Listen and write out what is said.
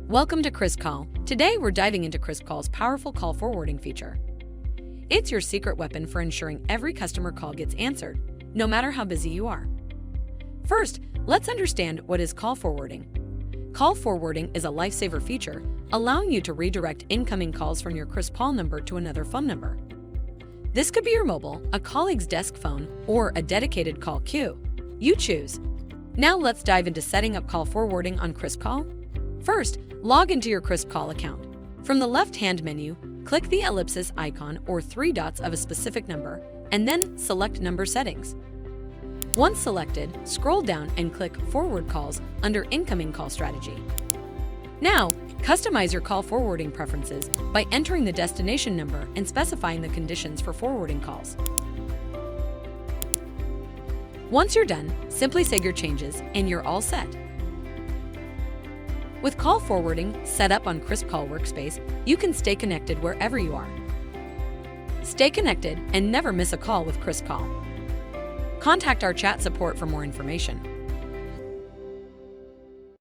Welcome to KrispCall. Today we're diving into KrispCall's powerful call forwarding feature. It's your secret weapon for ensuring every customer call gets answered, no matter how busy you are. First, let's understand what is call forwarding. Call forwarding is a lifesaver feature, allowing you to redirect incoming calls from your KrispCall number to another phone number. This could be your mobile, a colleague's desk phone, or a dedicated call queue. You choose. Now let's dive into setting up call forwarding on KrispCall. First, log into your KrispCall account. From the left-hand menu, click the ellipsis icon or three dots of a specific number, and then select Number Settings. Once selected, scroll down and click Forward Calls under Incoming Call Strategy. Now, customize your call forwarding preferences by entering the destination number and specifying the conditions for forwarding calls. Once you're done, simply save your changes and you're all set. With call forwarding set up on KrispCall Workspace, you can stay connected wherever you are. Stay connected and never miss a call with KrispCall. Contact our chat support for more information.